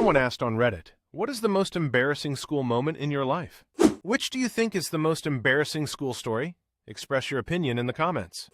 Someone asked on Reddit, what is the most embarrassing school moment in your life? Which do you think is the most embarrassing school story? Express your opinion in the comments.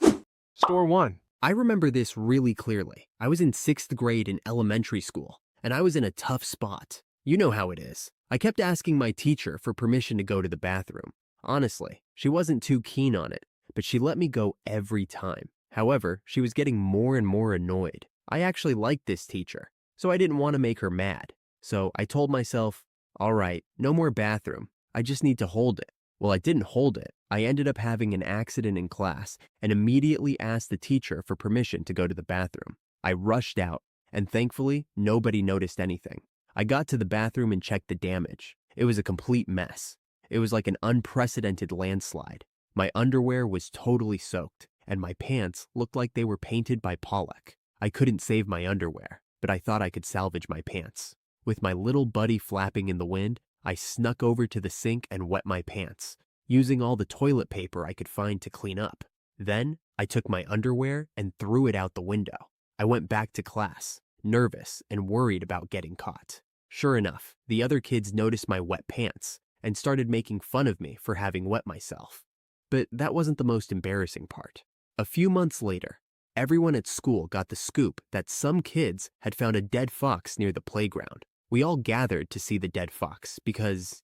Store 1. I remember this really clearly. I was in 6th grade in elementary school, and I was in a tough spot. You know how it is. I kept asking my teacher for permission to go to the bathroom. Honestly, she wasn't too keen on it, but she let me go every time. However, she was getting more and more annoyed. I actually liked this teacher, so I didn't want to make her mad. So I told myself, all right, no more bathroom. I just need to hold it. Well, I didn't hold it. I ended up having an accident in class and immediately asked the teacher for permission to go to the bathroom. I rushed out, and thankfully, nobody noticed anything. I got to the bathroom and checked the damage. It was a complete mess. It was like an unprecedented landslide. My underwear was totally soaked, and my pants looked like they were painted by Pollock. I couldn't save my underwear, but I thought I could salvage my pants. With my little buddy flapping in the wind, I snuck over to the sink and wet my pants, using all the toilet paper I could find to clean up. Then, I took my underwear and threw it out the window. I went back to class, nervous and worried about getting caught. Sure enough, the other kids noticed my wet pants and started making fun of me for having wet myself. But that wasn't the most embarrassing part. A few months later, everyone at school got the scoop that some kids had found a dead fox near the playground. We all gathered to see the dead fox because,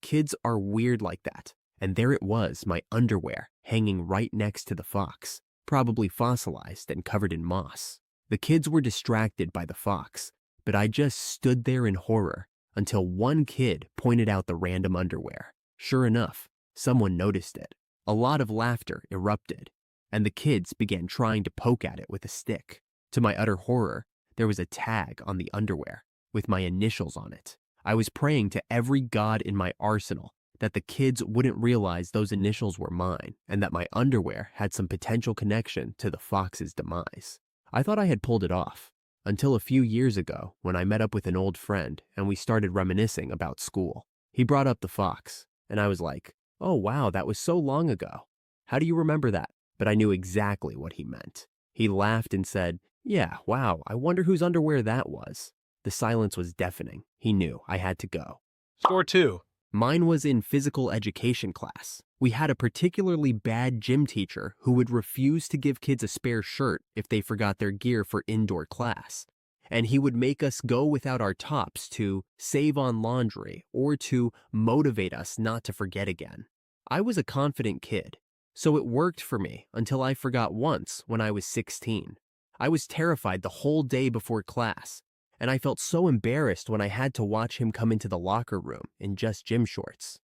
kids are weird like that. And there it was, my underwear, hanging right next to the fox, probably fossilized and covered in moss. The kids were distracted by the fox, but I just stood there in horror until one kid pointed out the random underwear. Sure enough, someone noticed it. A lot of laughter erupted, and the kids began trying to poke at it with a stick. To my utter horror, there was a tag on the underwear with my initials on it. I was praying to every god in my arsenal that the kids wouldn't realize those initials were mine and that my underwear had some potential connection to the fox's demise. I thought I had pulled it off until a few years ago when I met up with an old friend and we started reminiscing about school. He brought up the fox, and I was like, oh wow, that was so long ago. How do you remember that? But I knew exactly what he meant. He laughed and said, yeah, wow, I wonder whose underwear that was. The silence was deafening. He knew I had to go. Store 2. Mine was in physical education class. We had a particularly bad gym teacher who would refuse to give kids a spare shirt if they forgot their gear for indoor class. And he would make us go without our tops to save on laundry or to motivate us not to forget again. I was a confident kid, so it worked for me until I forgot once when I was 16. I was terrified the whole day before class, and I felt so embarrassed when I had to watch him come into the locker room in just gym shorts.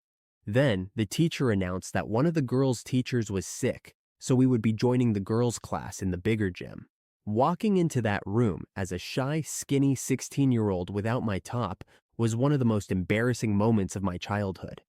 Then, the teacher announced that one of the girls' teachers was sick, so we would be joining the girls' class in the bigger gym. Walking into that room as a shy, skinny 16-year-old without my top was one of the most embarrassing moments of my childhood,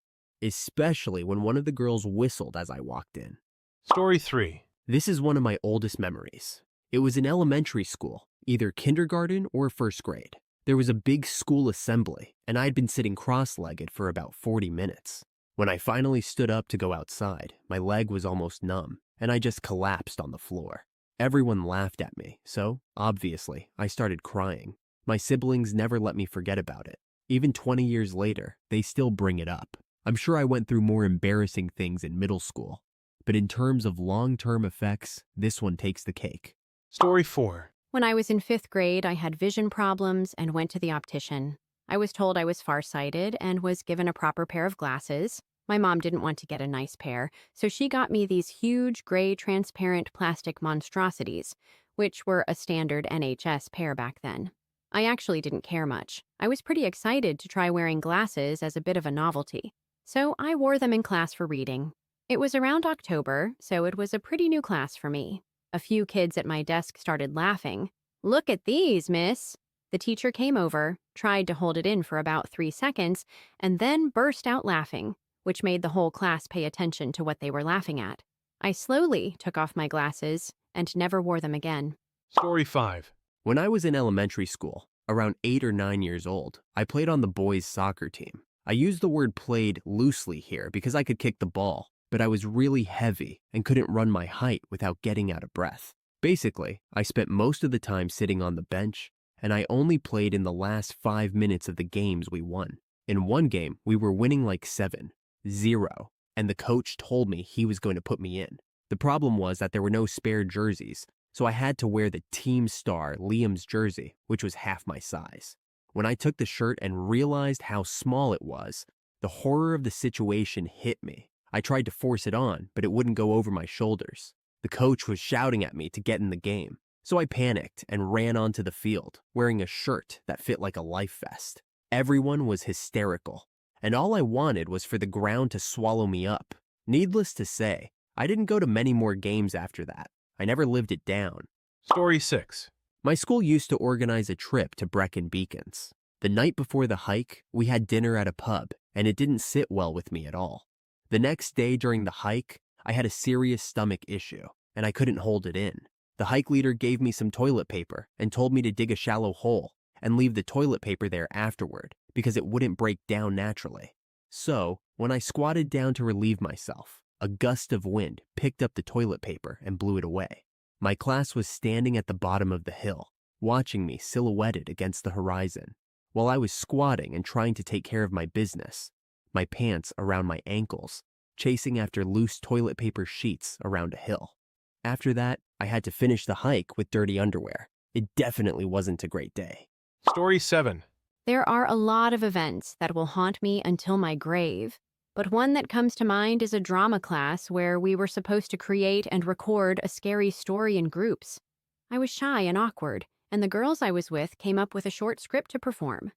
especially when one of the girls whistled as I walked in. Story 3. This is one of my oldest memories. It was in elementary school, either kindergarten or 1st grade. There was a big school assembly, and I had been sitting cross-legged for about 40 minutes. When I finally stood up to go outside, my leg was almost numb, and I just collapsed on the floor. Everyone laughed at me, so, obviously, I started crying. My siblings never let me forget about it. Even 20 years later, they still bring it up. I'm sure I went through more embarrassing things in middle school, but in terms of long-term effects, this one takes the cake. Story 4. When I was in 5th grade, I had vision problems and went to the optician. I was told I was farsighted and was given a proper pair of glasses. My mom didn't want to get a nice pair, so she got me these huge gray transparent plastic monstrosities, which were a standard NHS pair back then. I actually didn't care much. I was pretty excited to try wearing glasses as a bit of a novelty, so I wore them in class for reading. It was around October, so it was a pretty new class for me. A few kids at my desk started laughing. "Look at these, miss." The teacher came over, tried to hold it in for about 3 seconds, and then burst out laughing, which made the whole class pay attention to what they were laughing at. I slowly took off my glasses and never wore them again. Story 5. When I was in elementary school, around 8 or 9 years old, I played on the boys' soccer team. I use the word played loosely here because I could kick the ball, but I was really heavy and couldn't run my height without getting out of breath. Basically, I spent most of the time sitting on the bench, and I only played in the last 5 minutes of the games we won. In one game, we were winning like 7-0, and the coach told me he was going to put me in. The problem was that there were no spare jerseys, so I had to wear the team star Liam's jersey, which was half my size. When I took the shirt and realized how small it was, the horror of the situation hit me. I tried to force it on, but it wouldn't go over my shoulders. The coach was shouting at me to get in the game, so I panicked and ran onto the field, wearing a shirt that fit like a life vest. Everyone was hysterical, and all I wanted was for the ground to swallow me up. Needless to say, I didn't go to many more games after that. I never lived it down. Story 6. My school used to organize a trip to Brecon Beacons. The night before the hike, we had dinner at a pub, and it didn't sit well with me at all. The next day during the hike, I had a serious stomach issue, and I couldn't hold it in. The hike leader gave me some toilet paper and told me to dig a shallow hole and leave the toilet paper there afterward because it wouldn't break down naturally. So, when I squatted down to relieve myself, a gust of wind picked up the toilet paper and blew it away. My class was standing at the bottom of the hill, watching me silhouetted against the horizon, while I was squatting and trying to take care of my business, my pants around my ankles, chasing after loose toilet paper sheets around a hill. After that, I had to finish the hike with dirty underwear. It definitely wasn't a great day. Story 7. There are a lot of events that will haunt me until my grave, but one that comes to mind is a drama class where we were supposed to create and record a scary story in groups. I was shy and awkward, and the girls I was with came up with a short script to perform.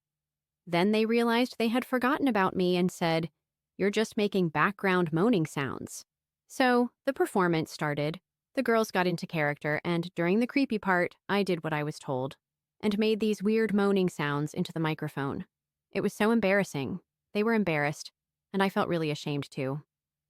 Then they realized they had forgotten about me and said, "You're just making background moaning sounds." So the performance started. The girls got into character, and during the creepy part, I did what I was told and made these weird moaning sounds into the microphone. It was so embarrassing. They were embarrassed, and I felt really ashamed too.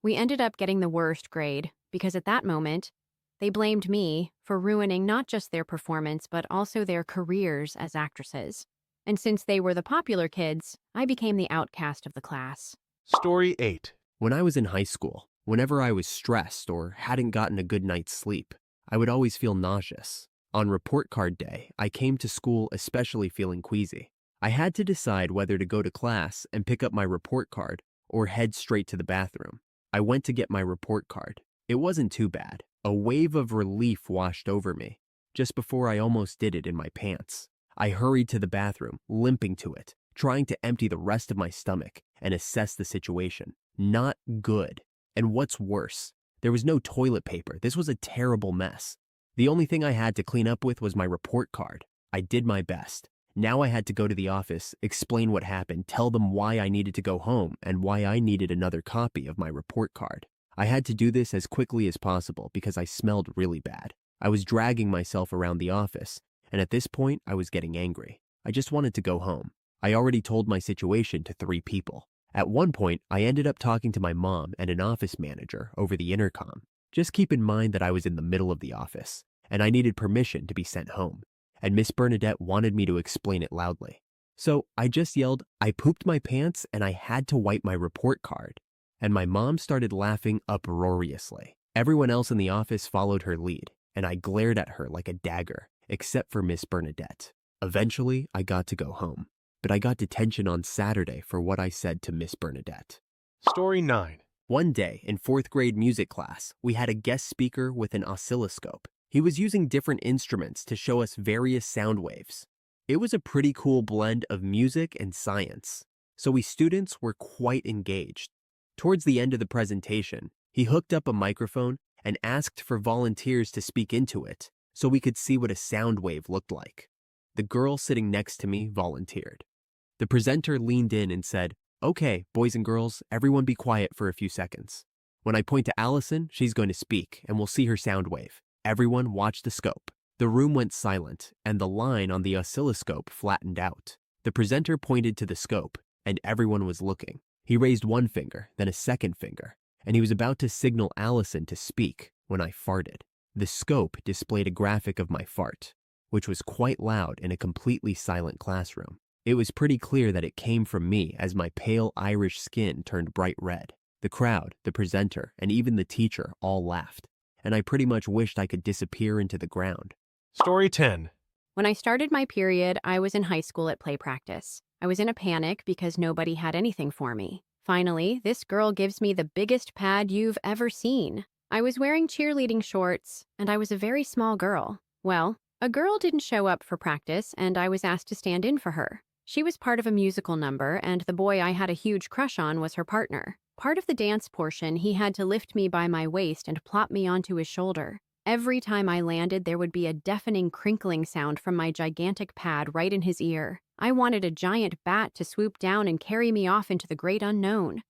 We ended up getting the worst grade because at that moment, they blamed me for ruining not just their performance, but also their careers as actresses. And since they were the popular kids, I became the outcast of the class. Story 8. When I was in high school, whenever I was stressed or hadn't gotten a good night's sleep, I would always feel nauseous. On report card day, I came to school especially feeling queasy. I had to decide whether to go to class and pick up my report card or head straight to the bathroom. I went to get my report card. It wasn't too bad. A wave of relief washed over me. Just before I almost did it in my pants, I hurried to the bathroom, limping to it, trying to empty the rest of my stomach and assess the situation. Not good. And what's worse, there was no toilet paper. This was a terrible mess. The only thing I had to clean up with was my report card. I did my best. Now I had to go to the office, explain what happened, tell them why I needed to go home and why I needed another copy of my report card. I had to do this as quickly as possible because I smelled really bad. I was dragging myself around the office, and at this point, I was getting angry. I just wanted to go home. I already told my situation to 3 people. At one point, I ended up talking to my mom and an office manager over the intercom. Just keep in mind that I was in the middle of the office, and I needed permission to be sent home. And Miss Bernadette wanted me to explain it loudly. So I just yelled, "I pooped my pants and I had to wipe my report card." And my mom started laughing uproariously. Everyone else in the office followed her lead, and I glared at her like a dagger, except for Miss Bernadette. Eventually, I got to go home, but I got detention on Saturday for what I said to Miss Bernadette. Story 9. One day in 4th grade music class, we had a guest speaker with an oscilloscope. He was using different instruments to show us various sound waves. It was a pretty cool blend of music and science, so we students were quite engaged. Towards the end of the presentation, he hooked up a microphone and asked for volunteers to speak into it so we could see what a sound wave looked like. The girl sitting next to me volunteered. The presenter leaned in and said, "Okay, boys and girls, everyone be quiet for a few seconds. When I point to Allison, she's going to speak, and we'll see her sound wave. Everyone watch the scope." The room went silent, and the line on the oscilloscope flattened out. The presenter pointed to the scope, and everyone was looking. He raised one finger, then a second finger, and he was about to signal Allison to speak when I farted. The scope displayed a graphic of my fart, which was quite loud in a completely silent classroom. It was pretty clear that it came from me as my pale Irish skin turned bright red. The crowd, the presenter, and even the teacher all laughed, and I pretty much wished I could disappear into the ground. Story 10. When I started my period, I was in high school at play practice. I was in a panic because nobody had anything for me. Finally, this girl gives me the biggest pad you've ever seen. I was wearing cheerleading shorts, and I was a very small girl. Well, a girl didn't show up for practice, and I was asked to stand in for her. She was part of a musical number, and the boy I had a huge crush on was her partner. Part of the dance portion, he had to lift me by my waist and plop me onto his shoulder. Every time I landed, there would be a deafening crinkling sound from my gigantic pad right in his ear. I wanted a giant bat to swoop down and carry me off into the great unknown.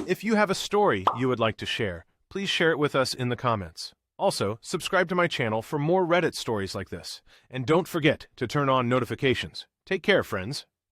If you have a story you would like to share, please share it with us in the comments. Also, subscribe to my channel for more Reddit stories like this. And don't forget to turn on notifications. Take care, friends.